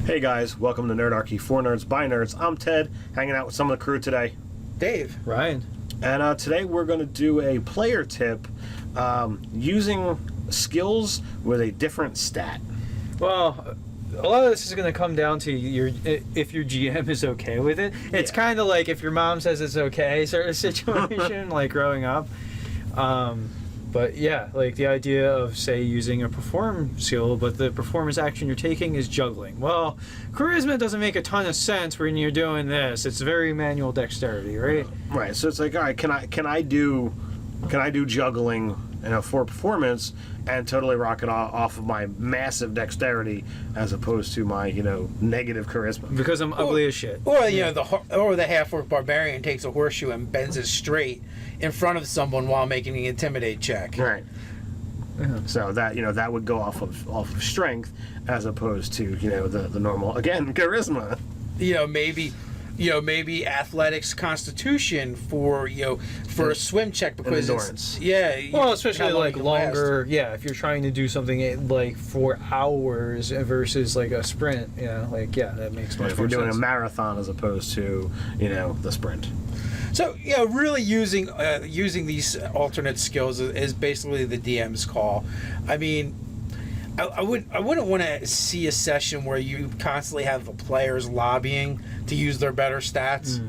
Hey guys, welcome to Nerdarchy for Nerds by Nerds. I'm Ted, hanging out with some of the crew today. Dave. Ryan. And today we're going to do a player tip using skills with a different stat. Well, a lot of this is going to come down to if your GM is okay with it. It's kind of like if your mom says it's okay sort of situation, like growing up. But yeah, like the idea of, say, using a perform skill, but the performance action you're taking is juggling. Well, charisma doesn't make a ton of sense when you're doing this. It's very manual dexterity, right? Right. So it's like, all right, can I do juggling, for performance and totally rock it off of my massive dexterity as opposed to my negative charisma Because I'm ugly as shit. Or the half-orc barbarian takes a horseshoe and bends it straight in front of someone while making an intimidate check. Right. So that that would go off of strength as opposed to the normal, again, charisma. Maybe athletics, constitution for a swim check because endurance. Well, especially like longer. Yeah, if you're trying to do something like for hours versus like a sprint. That makes much more sense. If you're doing a marathon as opposed to the sprint. So really using these alternate skills is basically the DM's call. I mean, I wouldn't want to see a session where you constantly have the players lobbying to use their better stats.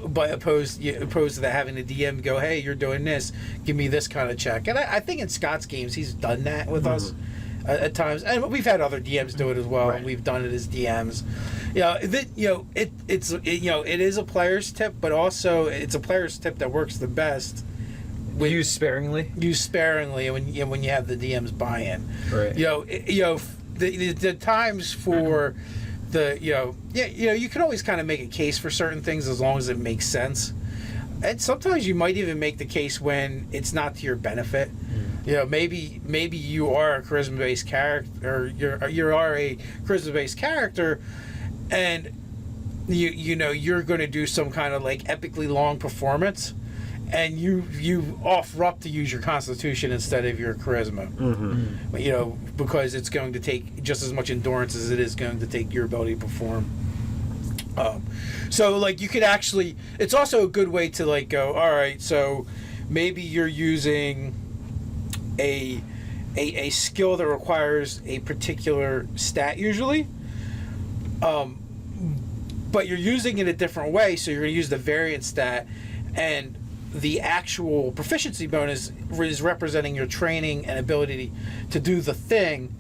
But opposed to that, having the DM go, hey, you're doing this, give me this kind of check. And I think in Scott's games he's done that with us at times, and we've had other DMs do it as well, and we've done it as DMs. It is a player's tip, but also it's a player's tip that works the best. Use sparingly. Use sparingly when you have the DM's buy-in. Right. The times for you can always kind of make a case for certain things as long as it makes sense. And sometimes you might even make the case when it's not to your benefit. Maybe you are a charisma-based character, or you are a charisma-based character, and you're going to do some kind of like epically long performance, and you offer up to use your constitution instead of your charisma. Because it's going to take just as much endurance as it is going to take your ability to perform. So like you could actually, it's also a good way to like go, all right, so maybe you're using a skill that requires a particular stat usually, but you're using it a different way, so you're going to use the variant stat, and the actual proficiency bonus is representing your training and ability to do the thing,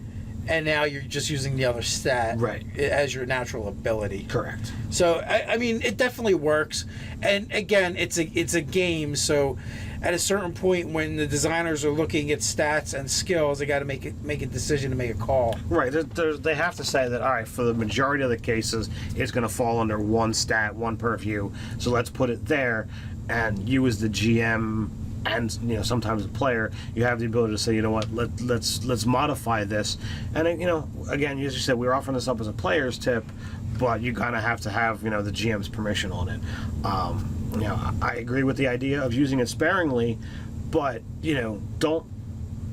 and now you're just using the other stat as your natural ability. Correct. So I mean, it definitely works, and again, it's a game, so at a certain point when the designers are looking at stats and skills, they got to make a decision to make a call. Right. They have to say that, all right, for the majority of the cases, it's going to fall under one stat, one purview, so let's put it there, and you as the GM and sometimes the player, you have the ability to say, let's modify this. And again, as you said, we're offering this up as a player's tip, but you kind of have to have the GM's permission on it. I agree with the idea of using it sparingly, but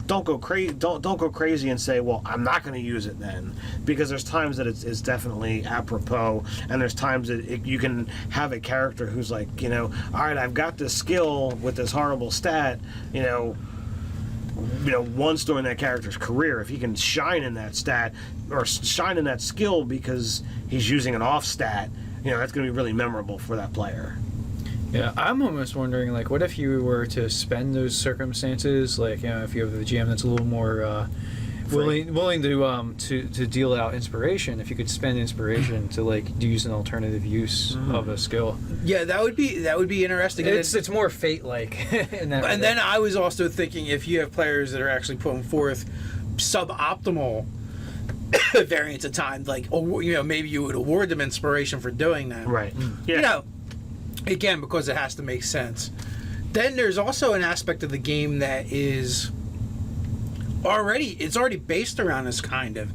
don't go crazy. Don't go crazy and say, well, I'm not going to use it then, because there's times that it's definitely apropos, and there's times that you can have a character who's like, all right, I've got this skill with this horrible stat, once during that character's career, if he can shine in that stat or shine in that skill because he's using an off stat, that's going to be really memorable for that player. Yeah, I'm almost wondering, like, what if you were to spend those circumstances, like, if you have the GM that's a little more willing to deal out inspiration, if you could spend inspiration to like use an alternative use of a skill. Yeah, that would be interesting. It's more fate-like in that. And then I was also thinking, if you have players that are actually putting forth suboptimal variants of time, like maybe you would award them inspiration for doing that. Right. Yeah. Again, because it has to make sense. Then there's also an aspect of the game that is already based around this kind of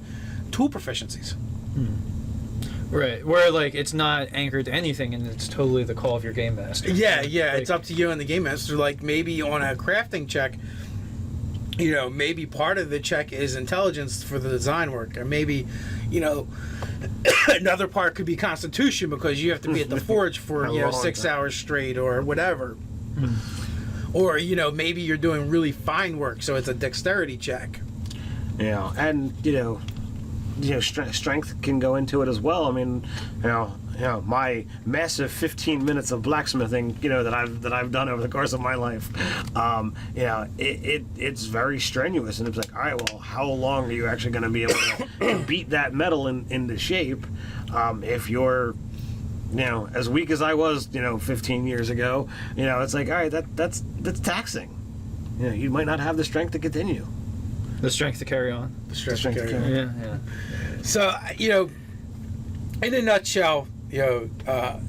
tool proficiencies. Right, where like it's not anchored to anything and it's totally the call of your game master. Yeah, it's up to you and the game master. Like maybe on a crafting check, maybe part of the check is intelligence for the design work, or maybe Another part could be constitution because you have to be at the forge for A 6 long time. hours straight or whatever. Or maybe you're doing really fine work, so it's a dexterity check. And strength can go into it as well. I mean, my massive 15 minutes of blacksmithing, that I've done over the course of my life, it's very strenuous, and it's like, all right, well, how long are you actually going to be able to beat that metal into shape if you're as weak as I was 15 years ago? It's like, all right, that's taxing. You might not have the strength to continue. The strength to carry on. The strength strength to to carry carry on. Yeah. So, in a nutshell,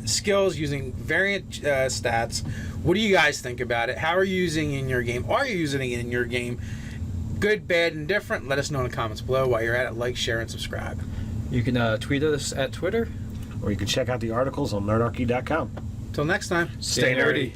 skills using variant stats. What do you guys think about it? How are you using it in your game? Are you using it in your game? Good, bad, and different? Let us know in the comments below. While you're at it, like, share, and subscribe. You can tweet us at Twitter. Or you can check out the articles on nerdarchy.com. Till next time. Stay nerdy.